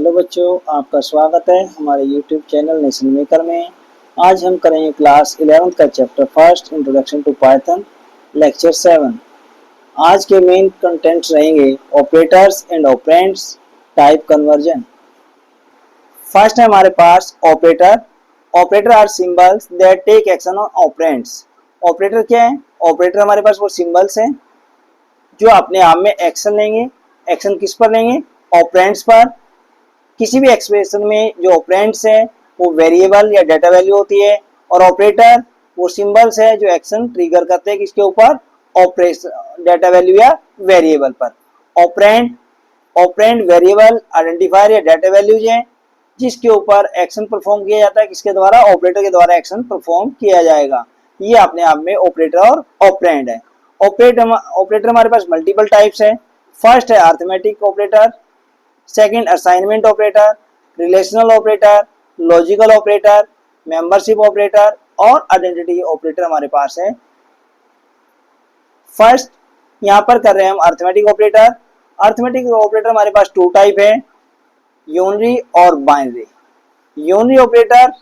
Hello बच्चों, आपका स्वागत है हमारे YouTube चैनल नेशन मेकर में। आज हम करेंगे क्लास 11th का chapter first introduction to Python lecture 7। आज के मेन कंटेंट्स रहेंगे operators and operands, type conversion. First है हमारे पास operator. Operator are symbols that take action on operands. Operator क्या है? ऑपरेटर हमारे पास वो सिंबल्स हैं जो अपने आप में एक्शन लेंगे। एक्शन किस पर लेंगे? ऑपरेंड्स पर। किसी भी एक्सप्रेशन में जो ऑपरेंड्स है वो वेरिएबल या डेटा वैल्यू होती है, और ऑपरेटर वो सिंबल्स है जो एक्शन ट्रिगर करते हैं किसके ऊपर? ऑपरेशन, डेटा वैल्यू या वेरिएबल पर। ऑपरेंड, ऑपरेंड वेरिएबल, आइडेंटिफायर या डेटा वैल्यूज हैं जिसके ऊपर एक्शन परफॉर्म किया जाता है। किसके द्वारा? ऑपरेटर के द्वारा एक्शन परफॉर्म किया जाएगा। ये अपने आप में ऑपरेटर और ऑपरेंड है। ऑपरेटर हमारे पास मल्टीपल टाइप्स है। फर्स्ट है arithmetic operator, second assignment operator, relational operator, logical operator, membership operator और आइडेंटिटी ऑपरेटर हमारे पास है। फर्स्ट यहाँ पर कर रहे हैं हम अरिथमेटिक ऑपरेटर। अरिथमेटिक ऑपरेटर हमारे पास टू टाइप है, यूनरी और binary. Unary operator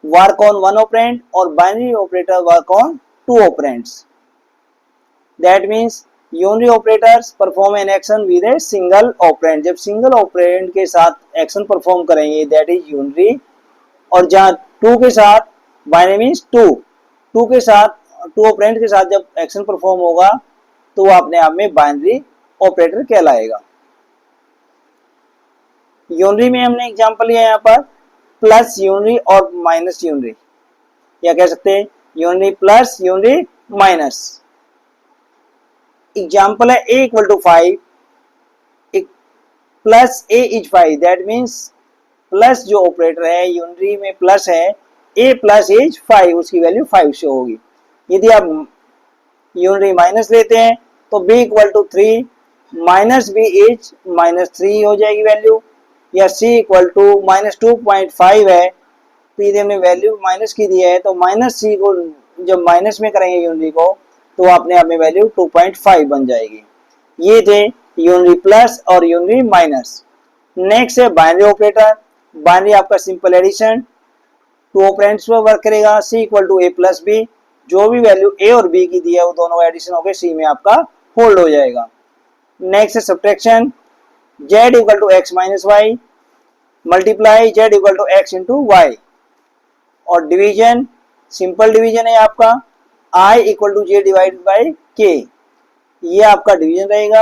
work on one operand और binary operator work on two operands. That means unary operators perform an action with a single operand. जब single operand के साथ action perform करेंगे that is unary. और जहाँ to के साथ, binary means to के साथ, टू ऑपरेंड के साथ जब एक्शन परफॉर्म होगा तो वो अपने आप में बाइनरी ऑपरेटर कहलाएगा। यूनरी में हमने एग्जांपल लिया यहाँ पर प्लस यूनरी और माइनस यूनरी, या कह सकते हैं unary plus unary minus. Example है a equal to 5 plus a is 5। That means plus जो ऑपरेटर है यूनरी में प्लस है, a प्लस इज 5, उसकी वैल्यू 5 से होगी। यदि आप यूनरी माइनस लेते हैं तो b equal to 3 minus b is minus 3 हो जाएगी वैल्यू। या c इक्वल टू माइनस 2.5 है, तो यदि हमने वैल्यू माइनस की दी है तो माइनस c को जब माइनस में करेंगे यूनरी को तो अपने आप में वैल्यू 2.5 बन जाएगी। ये थे यूनरी प्लस और यूनरी माइनस। नेक्स्ट है बाइनरी ऑपरेटर। बाइनरी आपका सिंपल एडिशन, टू ऑपरेंड्स पर वर्क करेगा। c equal to a plus b, जो भी वैल्यू a और b की दी है वो दोनों का एडिशन होकर c में आपका होल्ड हो जाएगा। नेक्स्ट है subtraction, z equal to x minus y multiply z equal to x into y. और डिवीजन, सिंपल डिवीजन है आपका i equal to j divided by k, ये आपका डिवीजन रहेगा।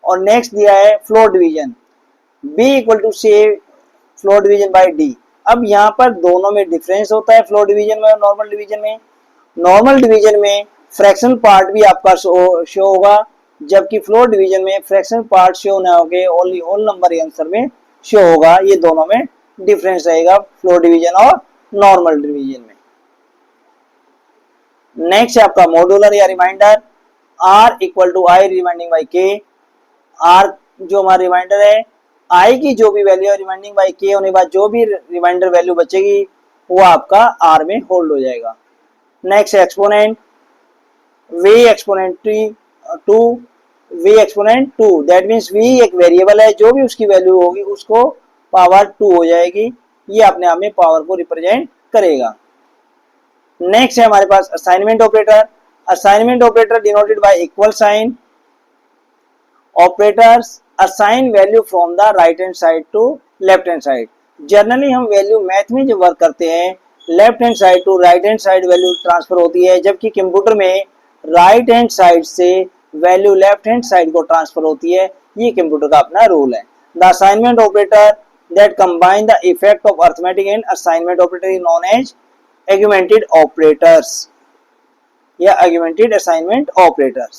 और नेक्स्ट दिया है floor division, b equal to c floor division by d। अब यहाँ पर दोनों में डिफरेंस होता है, फ्लोर डिवीजन में और नॉर्मल डिवीजन में। नॉर्मल डिवीजन में फ्रैक्शन पार्ट भी आपका शो होगा, जबकि फ्लोर डिवीजन में फ्रैक्शन पार्ट शो ना होके ओनली होल नंबर आंसर में शो होगा। ये दोनों में डिफरेंस रहेगा फ्लोर डिवीजन और नॉर्मल डिवीजन में। नेक्स्ट है आपका मॉड्यूलर या reminder, r equal to i reminding by k. r जो हमारा रिमाइंडर है, i की जो भी वैल्यू है रिमाइंडिंग बाई के होने के बाद जो भी रिमाइंडर वैल्यू बचेगी वो आपका r में होल्ड हो जाएगा। नेक्स्ट है exponent, v exponent two, v exponent 2। That means v एक वेरिएबल है, जो भी उसकी वैल्यू होगी उसको पावर 2 हो जाएगी। ये अपने आप में पावर को रिप्रेजेंट करेगा। नेक्स्ट है हमारे पास assignment operator. Assignment operator denoted by equal sign. Operators assign value from the right hand side to left hand side. Generally हम वैल्यू मैथ में जब वर्क करते हैं left hand side to right hand side value transfer होती है, जबकि computer में right hand side से वैल्यू लेफ्ट हैंड साइड को ट्रांसफर होती है। ये कंप्यूटर का अपना रूल है। The assignment operator that combine the effect of arithmetic and assignment operator is known as augmented operators या augmented असाइनमेंट ऑपरेटर्स।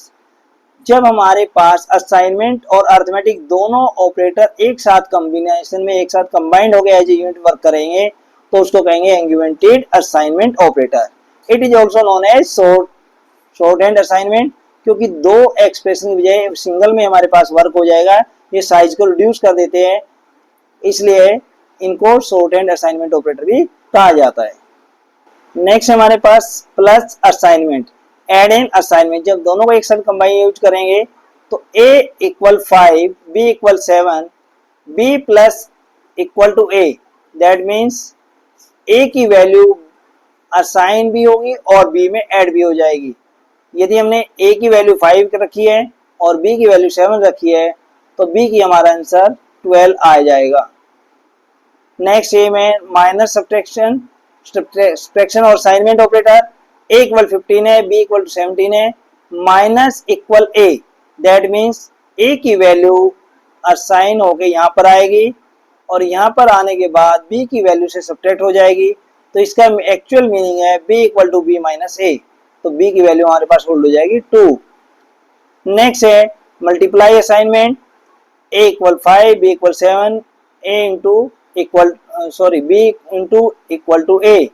जब हमारे पास असाइनमेंट और अरिथमेटिक दोनों ऑपरेटर एक साथ कॉम्बिनेशन में, एक साथ कंबाइंड हो गए एज ए यूनिट वर्क करेंगे तो उसको कहेंगे augmented assignment operator. It is also known as short hand assignment, क्योंकि दो एक्सप्रेशन की बजाय सिंगल में हमारे पास वर्क हो जाएगा। ये साइज को रिड्यूस कर देते हैं, इसलिए इनको शॉर्ट हैंड असाइनमेंट ऑपरेटर भी कहा जाता है। नेक्स्ट हमारे पास plus assignment, add and assignment. जब दोनों को एक साथ कंबाइन यूज करेंगे तो a equal 5, b equal 7 B plus equal to A, that means A की वैल्यू असाइन भी होगी और बी में ऐड भी हो जाएगी। यदि हमने ए की वैल्यू 5 रखी है और बी की वैल्यू 7 रखी है तो बी की हमारा आंसर 12 आ जाएगा। नेक्स्ट ए में माइनस सब्ट्रैक्शन और असाइनमेंट ऑपरेटर, ए इक्वल 15 है, बी इक्वल टू 17 है, minus equal A, that means A की वैल्यू असाइन होके यहाँ पर आएगी और यहाँ पर आने के बाद बी की वैल्यू से सब्ट्रैक्ट हो जाएगी। तो इसका एक्चुअल मीनिंग है B equal to B minus A, तो बी की वैल्यू हमारे पास होल्ड हो जाएगी 2। नेक्स्ट है multiply assignment, A equal 5, B equal 7, A into equal B into equal to A,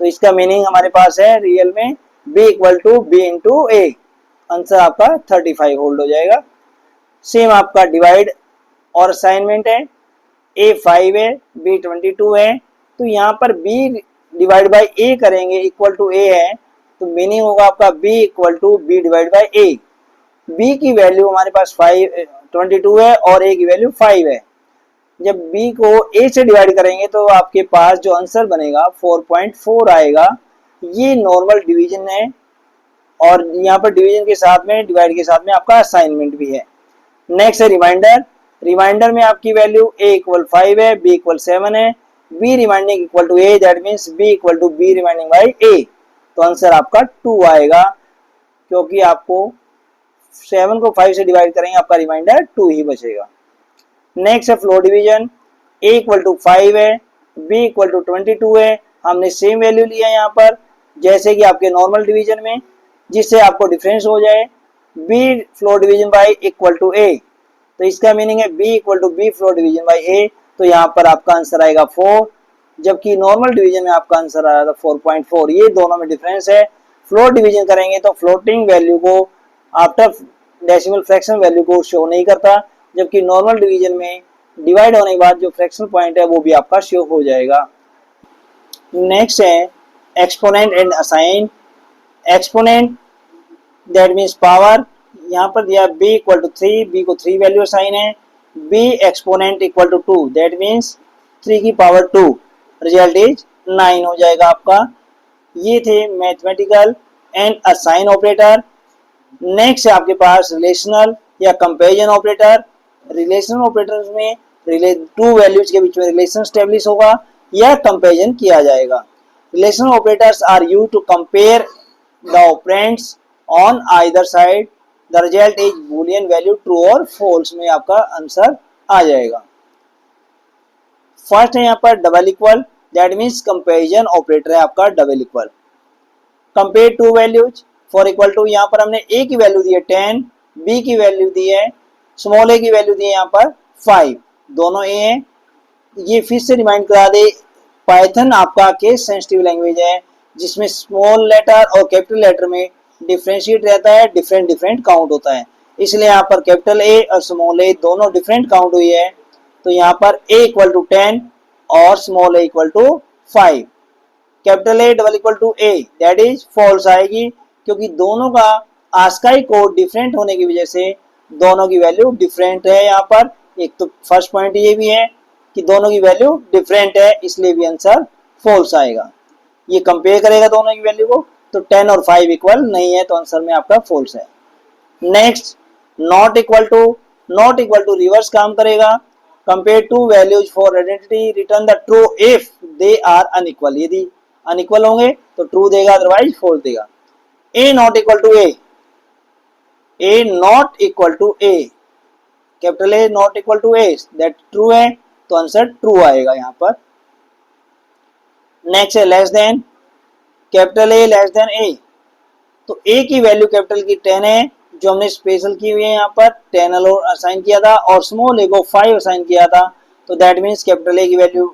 तो इसका मीनिंग हमारे पास है रियल में B equal to B into A, answer आपका 35 होल्ड हो जाएगा। सेम आपका डिवाइड और असाइनमेंट है, ए 5 है, बी 22 है, तो यहाँ पर बी डिवाइड बाई ए करेंगे इक्वल टू ए है, तो मीनिंग होगा आपका b equal to b divide by a. B की वैल्यू हमारे पास 22 है और ए की वैल्यू 5 है। जब b को a से डिवाइड करेंगे तो आपके पास जो आंसर बनेगा 4.4 आएगा। ये नॉर्मल डिवीजन है और यहाँ पर डिवीजन के साथ में डिवाइड के साथ में आपका असाइनमेंट भी है। नेक्स्ट है रिमाइंडर, रिमाइंडर में आपकी वैल्यू a इक्वल 5 है, b इक्वल 7 है, b reminding equal to a, that means b equal to b reminding by a, तो आंसर आपका 2 आएगा क्योंकि आपको 7 को 5 से डिवाइड करेंगे आपका रिमाइंडर 2 ही बचेगा। नेक्स्ट है floor division, a equal to 5 है, b इक्वल टू 22 है, हमने सेम वैल्यू लिया है यहाँ पर जैसे कि आपके नॉर्मल डिवीजन में, जिससे आपको डिफरेंस हो जाए b floor division by equal to a, तो इसका मीनिंग है b equal to b floor division by a, तो यहाँ पर आपका आंसर आएगा 4, जबकि नॉर्मल डिवीजन में आपका आंसर आया था 4.4। ये दोनों में डिफरेंस है। फ्लोर डिवीजन करेंगे तो फ्लोटिंग वैल्यू को आफ्टर डेसिमल फ्रैक्शन वैल्यू को शो नहीं करता, जबकि नॉर्मल डिवीजन में डिवाइड होने के बाद जो फ्रैक्शन पॉइंट है वो भी आपका शो हो जाएगा। नेक्स्ट है exponent and assign, exponent that means power, यहाँ पर दिया b इक्वल टू 3, b को 3 वैल्यू असाइन है, b exponent equal to 2, that means 3 की पावर 2, रिजल्ट इज 9 हो जाएगा आपका। ये थे mathematical and assign operator. Next है आपके पास रिलेशनल या कंपैरिजन ऑपरेटर। रिलेशनल ऑपरेटर्स में टू वैल्यूज के बीच में रिलेशन स्टेब्लिश होगा या कंपैरिजन किया जाएगा। Relational operators are used to compare the operands on either side, the result is boolean value true और फॉल्स में आपका आंसर आ जाएगा। फर्स्ट है यहाँ पर double equal, that means comparison operator है आपका double equal. Compare two values for equal to, यहाँ पर हमने a की वैल्यू दी है 10, b की वैल्यू दी है स्मॉल a की वैल्यू दी है यहाँ पर 5, दोनों a हैं। ये फिर से रिमाइंड करा दे, पाइथन आपका केस सेंसिटिव लैंग्वेज है जिसमें स्मॉल लेटर और कैपिटल लेटर में डिफरेंशिएट रहता है, डिफरेंट डिफरेंट काउंट होता है, इसलिए यहाँ पर कैपिटल ए और स्मॉल ए दोनों डिफरेंट काउंट हुई है। तो यहाँ पर a इक्वल टू 10 और small a equal to 5, capital A double equal to A, that is false आएगी क्योंकि दोनों का आस्काई कोड डिफरेंट होने की वजह से दोनों की वैल्यू डिफरेंट है। यहाँ पर एक तो फर्स्ट पॉइंट ये भी है कि दोनों की वैल्यू डिफरेंट है, इसलिए भी आंसर फॉल्स आएगा। ये कंपेयर करेगा दोनों की वैल्यू को, तो 10 और 5 इक्वल नहीं है, तो आंसर में आपका फॉल्स है। Next not equal to reverse काम करेगा। Compare two values for identity return the true if they are unequal, यदि अनइक्वल होंगे तो ट्रू देगा, अदरवाइज फॉल्स देगा। A not equal to A, A not equal to A, capital A not equal to A, that true है, तो answer true आएगा यहाँ पर। नेक्स्ट है less than, capital A less than A, तो A की value capital की 10 है जो हमने स्पेशल की हुई है यहाँ पर 10 असाइन किया था और स्मॉल ए को 5 असाइन किया था, तो दैट मीन्स कैपिटल ए की वैल्यू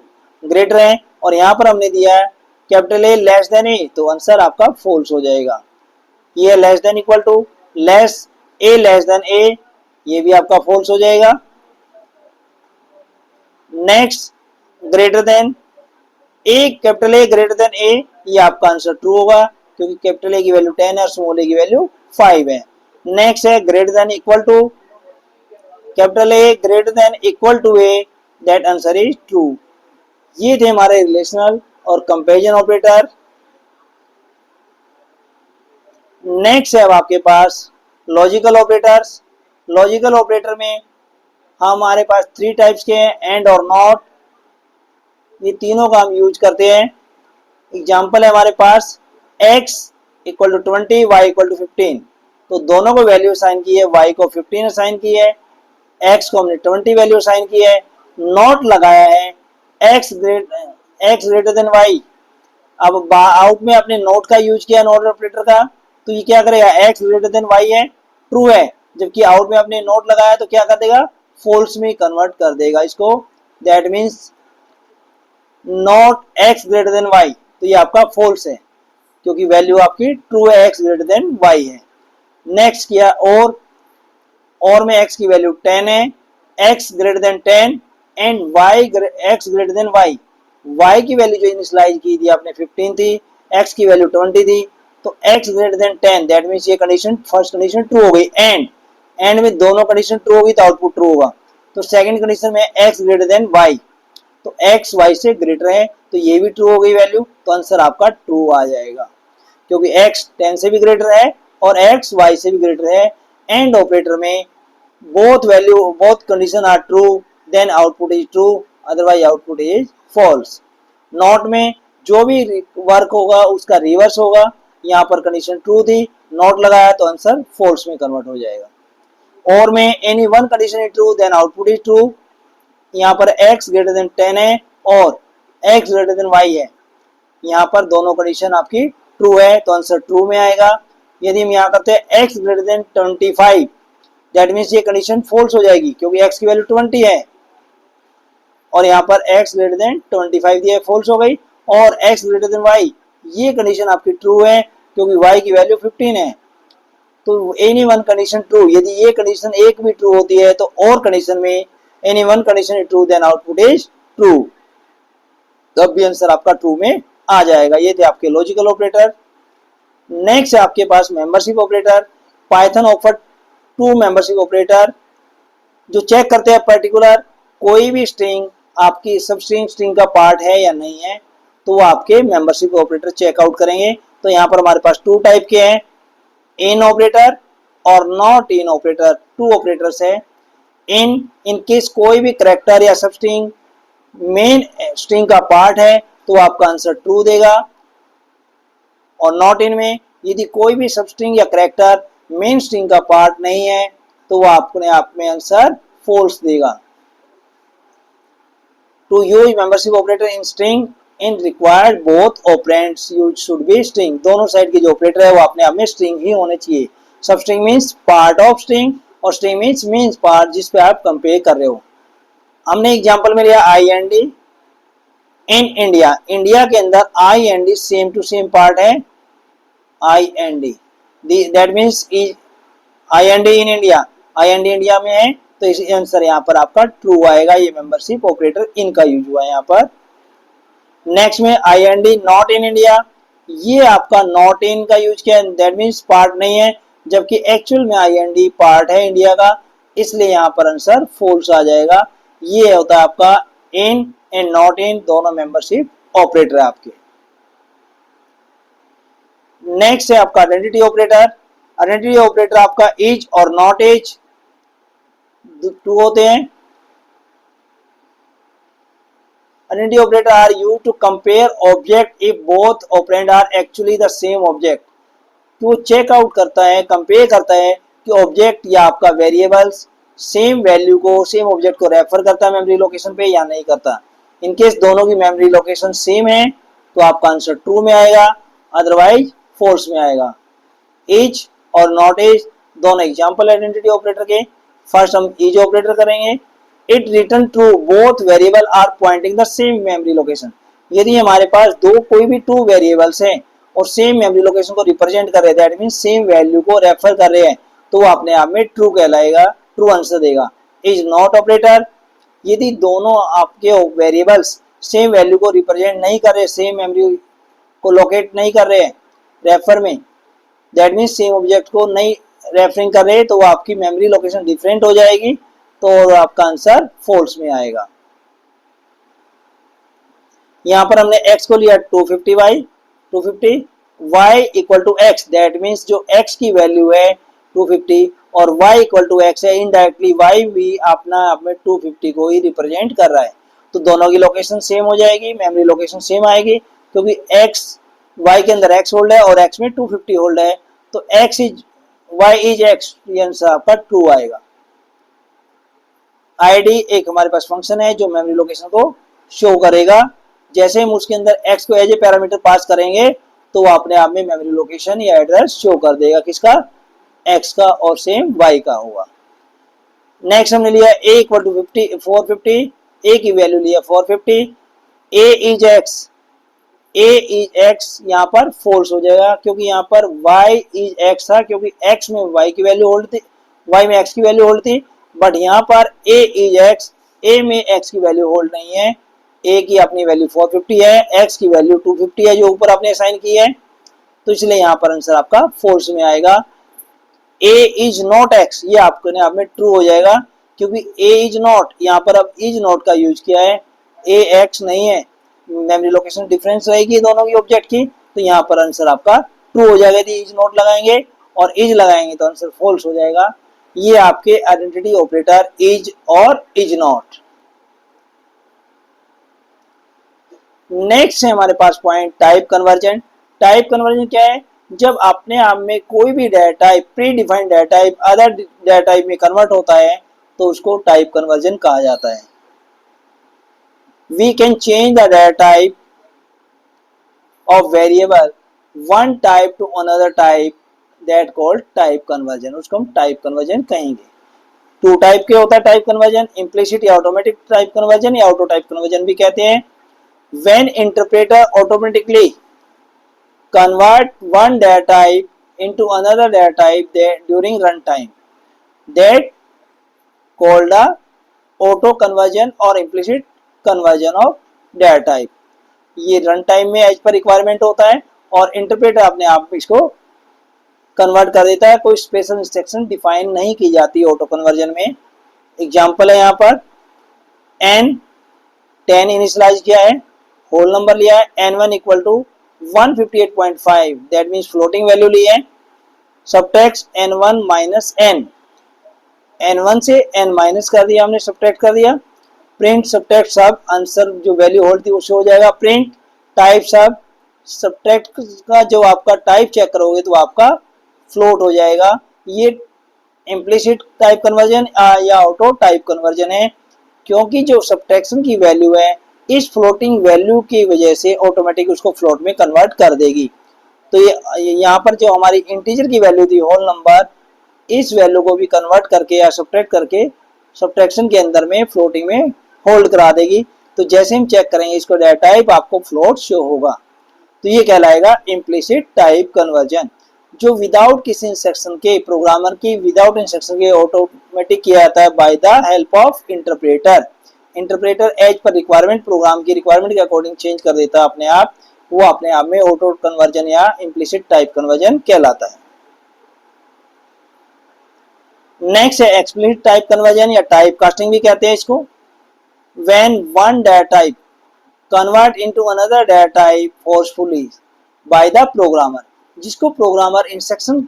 ग्रेटर है और यहाँ पर हमने दिया है capital A less than A, तो आंसर आपका फॉल्स हो जाएगा। ये less than equal to less than A, ये भी आपका फॉल्स हो जाएगा। Next greater than, A capital A greater than A, ये आपका आंसर ट्रू होगा क्योंकि कैपिटल ए की वैल्यू 10 है और स्मॉल ए की वैल्यू 5 है। नेक्स्ट है greater than equal to, capital A greater than equal to A, that answer is true. ये थे हमारे रिलेशनल और कंपैरिजन ऑपरेटर। नेक्स्ट है अब आपके पास लॉजिकल ऑपरेटर्स। लॉजिकल ऑपरेटर में हमारे पास थ्री टाइप्स के हैं, एंड और नॉट। ये तीनों का हम यूज करते हैं। एग्जाम्पल है हमारे पास x equal to 20, y equal to 15। तो दोनों को वैल्यू असाइन की है, y को 15 असाइन की है, x को हमने 20 वैल्यू असाइन की है। नॉट लगाया है x ग्रेटर देन y। अब आउट में अपने नोट का यूज किया, नोट ऑपरेटर का, तो ये क्या करेगा, x ग्रेटर देन y है, ट्रू है, जबकि आउट में अपने नोट लगाया तो क्या कर देगा, फॉल्स में कन्वर्ट कर देगा इसको। That means not x greater than y, तो ये आपका फॉल्स है क्योंकि वैल्यू आपकी ट्रू है, x ग्रेटर देन y है। नेक्स्ट किया और में x की वैल्यू 10 है, x greater than 10 and x greater than y। y की वैल्यू जो इनिशियलाइज की थी आपने 15 थी, x की वैल्यू 20 थी, तो x greater than 10, that means ये कंडीशन फर्स्ट कंडीशन ट्रू हो गई। एंड में दोनों कंडीशन ट्रू होगी तो आउटपुट ट्रू होगा। तो सेकंड कंडीशन में x ग्रेटर देन y, तो x y से ग्रेटर है, तो ये भी ट्रू हो गई वैल्यू, तो आंसर आपका ट्रू आ जाएगा क्योंकि x 10 से भी ग्रेटर है और x y से भी ग्रेटर है। एंड ऑपरेटर में both condition are true, then output is true, otherwise output is false. Not में जो भी वर्क होगा उसका रिवर्स होगा। यहाँ पर कंडीशन ट्रू थी, नॉट लगाया तो आंसर फॉल्स में कन्वर्ट हो जाएगा। और में any one condition is true, then output is true. यहाँ पर x ग्रेटर देन 10 है और x ग्रेटर देन y है, यहाँ पर दोनों कंडीशन आपकी ट्रू है तो आंसर ट्रू में आएगा। यदि हम यहाँ करते हैं x greater than 25, that means ये कंडीशन फॉल्स हो जाएगी क्योंकि x की वैल्यू 20 है और यहाँ पर x ग्रेटर देन 25 दिया है, फॉल्स हो गई। और x ग्रेटर देन y, ये कंडीशन आपकी ट्रू है क्योंकि y की वैल्यू 15 है। तो एनी वन कंडीशन ट्रू, यदि ये कंडीशन एक भी ट्रू होती है तो और कंडीशन में any one condition is true, then output is true, तब भी आंसर आपका ट्रू में आ जाएगा। ये थे आपके लॉजिकल ऑपरेटर। नेक्स्ट है आपके पास membership operator. Python offer two membership operator जो चेक करते हैं पर्टिकुलर कोई भी स्ट्रिंग आपकी सब स्ट्रिंग का पार्ट है या नहीं है, तो वो आपके मेंबरशिप ऑपरेटर चेकआउट करेंगे। तो यहाँ पर हमारे पास टू टाइप के हैं, इन ऑपरेटर और not in operator. Two operators है। इन केस कोई भी करेक्टर या सब स्ट्रिंग मेन स्ट्रिंग का पार्ट है तो आपका आंसर ट्रू देगा, और नॉट इन में यदि कोई भी सब स्ट्रिंग या करेक्टर मेन स्ट्रिंग का पार्ट नहीं है तो वो अपने आप में आंसर फॉल्स देगा। To use membership operator in string in required both operands use should be string. दोनों साइड के जो ऑपरेटर है वो अपने आप में स्ट्रिंग ही होने चाहिए। सब string means part of string और स्ट्रिंग मीन्स पार्ट जिस पे आप कंपेयर कर रहे हो। हमने एग्जांपल में लिया I and D in India. India के अंदर I and D same to same part है, I and D, that means I and D in India, I and D India में है तो इस आंसर यहाँ पर आपका ट्रू आएगा। ये मेंबरशिप ऑपरेटर इनका यूज हुआ है यहाँ पर। नेक्स्ट में I and D not in India, ये आपका नॉट इन का यूज किया, दैट मीन्स पार्ट नहीं है, जबकि एक्चुअल में आई एंड डी पार्ट है इंडिया का, इसलिए यहाँ पर आंसर फॉल्स आ जाएगा। ये होता है आपका इन एंड नॉट इन दोनों मेंबरशिप ऑपरेटर है आपके। नेक्स्ट है आपका आइडेंटिटी ऑपरेटर। आइडेंटिटी ऑपरेटर आपका इज और नॉट इज टू होते हैं। Identity operator are used to compare object if both operand are actually the same object। तो वो चेक आउट करता है, कंपेयर करता है कि ऑब्जेक्ट या आपका वेरिएबल्स सेम वैल्यू को, सेम ऑब्जेक्ट को रेफर करता है मेमोरी लोकेशन पे या नहीं करता। इन केस दोनों की मेमोरी लोकेशन सेम है तो आपका आंसर ट्रू में आएगा, अदरवाइज फॉल्स में आएगा। इज और नॉट इज दोनों एग्जांपल आइडेंटिटी ऑपरेटर के। फर्स्ट हम इज ऑपरेटर करेंगे। It return true both variable are pointing the same memory location. यदि हमारे पास कोई भी टू वेरिएबल्स हैं और सेम मेमोरी लोकेशन को रिप्रेजेंट कर रहे हैं, दैट मींस सेम वैल्यू को रेफर कर रहे हैं, तो वो अपने आप में ट्रू कहलाएगा, ट्रू आंसर देगा। इज नॉट ऑपरेटर, यदि दोनों आपके वेरिएबल्स सेम वैल्यू को रिप्रेजेंट नहीं कर रहे, सेम मेमोरी को लोकेट नहीं कर रहे हैं रेफर में, दैट मीन्स सेम ऑब्जेक्ट को नहीं रेफरिंग कर रहे, तो वो आपकी मेमोरी लोकेशन डिफरेंट हो जाएगी, तो आपका आंसर फॉल्स में आएगा। यहाँ पर हमने x को लिया 250 y equal to x, that means जो x की वैल्यू है 250 और y इक्वल टू एक्स है, इनडायरेक्टली y भी अपना आप में 250 को ही रिप्रेजेंट कर रहा है। तो दोनों की लोकेशन सेम हो जाएगी, मेमोरी लोकेशन सेम आएगी, क्योंकि x y के अंदर x होल्ड है और x में 250 होल्ड है, तो x is y is x, ये आंसर आपका ट्रू आएगा। id एक हमारे पास फंक्शन है जो मेमोरी लोकेशन को शो करेगा। जैसे हम उसके अंदर x को एज ए पैरामीटर पास करेंगे तो वो अपने आप में मेमोरी लोकेशन या एड्रेस शो कर देगा, किसका, x का, और सेम y का होगा। नेक्स्ट हमने लिया a इक्वल टू 450, a की वैल्यू लिया 450, a इज x, यहाँ पर फोल्स हो जाएगा क्योंकि यहाँ पर y इज x था, क्योंकि x में y की वैल्यू होल्ड थी, y में x की वैल्यू होल्ड थी, बट यहाँ पर a इज x, a में x की वैल्यू होल्ड नहीं है, a की अपनी वैल्यू 450 है, x की वैल्यू 250 है जो ऊपर आपने असाइन की है, तो इसलिए यहाँ पर आंसर आपका फोल्स में आएगा। a इज नॉट x, ये आपको ने आप में ट्रू हो जाएगा, क्योंकि a इज नॉट, यहाँ पर अब इज नॉट का यूज किया है, a x नहीं है, मेमोरी लोकेशन डिफरेंस रहेगी दोनों की ऑब्जेक्ट की, तो यहाँ पर आंसर आपका ट्रू हो जाएगा। यदि इज नॉट लगाएंगे और इज लगाएंगे तो आंसर फॉल्स हो जाएगा। ये आपके आइडेंटिटी ऑपरेटर इज और इज नॉट। नेक्स्ट है हमारे पास point type conversion. Type conversion क्या है, जब अपने आप में कोई भी data type, predefined data type other data type में कन्वर्ट होता है तो उसको टाइप कन्वर्जन कहा जाता है। We can change the data type of variable one type to another type, that called type conversion, उसको हम टाइप कन्वर्जन कहेंगे। टू टाइप के होता है टाइप कन्वर्जन, इम्प्लिसिट या ऑटोमेटिक टाइप कन्वर्जन या ऑटो टाइप कन्वर्जन भी कहते हैं। When interpreter automatically convert one data type into another data type during runtime, that called the auto conversion or implicit conversion of data type। ये run time में as per requirement होता है और interpreter अपने आप इसको कन्वर्ट कर देता है, कोई स्पेशल इंस्ट्रक्शन डिफाइन नहीं की जाती ऑटो कन्वर्जन में। एग्जांपल है यहाँ पर n 10 इनिशियलाइज किया है, होल नंबर लिया है n1 equal to 158.5, that means floating value ली है, सबट्रैक्ट n1 माइनस n1 से n माइनस कर दिया हमने, सबट्रैक्ट कर दिया, प्रिंट सबट्रैक्ट सब, आंसर जो वैल्यू होल्ड थी उससे हो जाएगा प्रिंट टाइप सब, सबट्रैक्ट का जो आपका टाइप चेक करोगे तो आपका फ्लोट हो जाएगा। ये इम्प्लिसिट टाइप कन्वर्जन या ऑटो टाइप कन्वर्जन है, क्योंकि जो सबट्रैक्शन की वैल्यू है इस फ्लोटिंग वैल्यू की वजह से ऑटोमेटिक उसको फ्लोट में कन्वर्ट कर देगी। तो ये यहाँ पर जो हमारी इंटीजर की वैल्यू थी होल नंबर, इस वैल्यू को भी कन्वर्ट करके या सबट्रैक्ट करके सबट्रैक्शन के अंदर में फ्लोटिंग में होल्ड करा देगी। तो जैसे हम चेक करेंगे इसको डाटा टाइप आपको फ्लोट शो होगा, तो ये कहलाएगा इम्प्लिसिट टाइप कन्वर्जन, जो विदाउट किसी इंस्ट्रक्शन के, प्रोग्रामर की विदाउट इंस्ट्रक्शन के ऑटोमेटिक किया जाता है by the help of interpreter. Interpreter as per requirement, program की रिक्वायरमेंट के अकॉर्डिंग चेंज कर देता है अपने आप, वो अपने आप में ऑटो कन्वर्जन या इम्प्लिसिट टाइप कन्वर्जन कहलाता है। नेक्स्ट है एक्सप्लिसिट टाइप कन्वर्जन या टाइप कास्टिंग भी कहते हैं इसको। When one data type convert into another data type forcefully by the programmer, जिसको प्रोग्रामर इंस्ट्रक्शन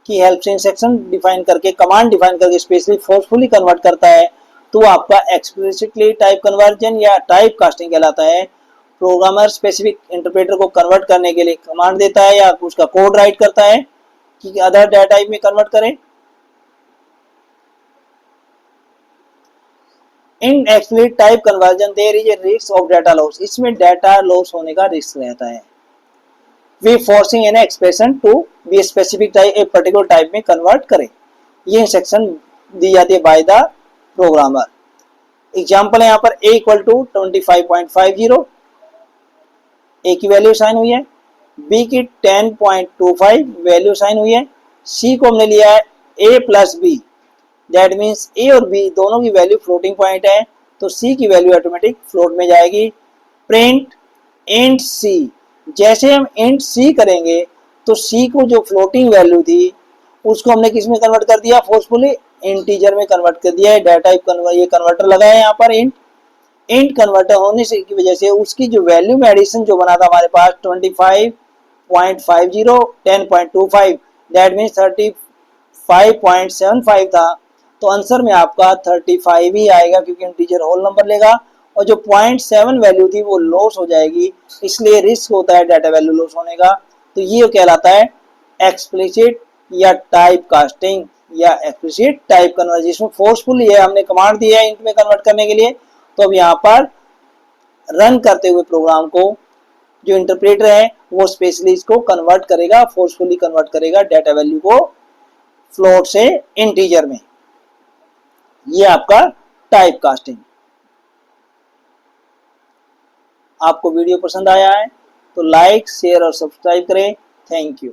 की हेल्प से, इंस्ट्रक्शन डिफाइन करके, कमांड डिफाइन करके स्पेशली फोर्सफुली कन्वर्ट करता है, तो आपका एक्सप्लिसिटली टाइप कन्वर्जन या टाइप कास्टिंग कहलाता है। प्रोग्रामर स्पेसिफिक इंटरप्रेटर को कन्वर्ट करने के लिए कमांड देता है या उसका कोड राइट करता है कि अदर डाटा टाइप में कन्वर्ट करें। In explicit type conversion there is a risk of data loss, इसमें डाटा लॉस होने का रिस्क रहता है। We forcing an expression to be specific type, a particular type में कन्वर्ट करें, ये इंस्ट्रक्शन दी जाती है बाय द प्रोग्रामर। एग्जांपल है यहाँ पर a इक्वल टू 25.50, a की वैल्यू साइन हुई है, b की 10.25 वैल्यू साइन हुई है, c को हमने लिया है a plus b, that means A और बी दोनों की वैल्यू फ्लोटिंग पॉइंट है, तो सी की वैल्यू ऑटोमेटिक फ्लोट में जाएगी। प्रिंट इंट सी, जैसे हम इंट सी करेंगे तो सी को जो फ्लोटिंग वैल्यू थी उसको हमने किस में कन्वर्ट कर दिया, फोर्सफुली इंटीजर में कन्वर्ट कर दिया है। डाटा टाइप ये कन्वर्टर लगा है यहाँ पर इंट, इंट कन्वर्टर होने से की वजह से उसकी जो वैल्यू में एडिशन जो बना था हमारे पास 25.50 10.25 दैट मीन्स 35.75 था, तो आंसर में आपका 35 ही आएगा क्योंकि इंटीजर होल नंबर लेगा और जो 0.7 वैल्यू थी वो लॉस हो जाएगी, इसलिए रिस्क होता है डाटा वैल्यू लॉस होने का। तो ये कहलाता है एक्सप्लिसिट या टाइप कास्टिंग या एक्सप्लिसिट टाइप कन्वर्जेशन। फोर्सफुल ये हमने कमांड दिया है इंट में कन्वर्ट करने के लिए, तो अब यहाँ पर रन करते हुए प्रोग्राम को जो इंटरप्रेटर है वो स्पेशली इसको कन्वर्ट करेगा, फोर्सफुली कन्वर्ट करेगा डाटा वैल्यू को फ्लोट से इंटीजर में। ये आपका टाइप कास्टिंग। आपको वीडियो पसंद आया है तो लाइक शेयर और सब्सक्राइब करें। Thank you.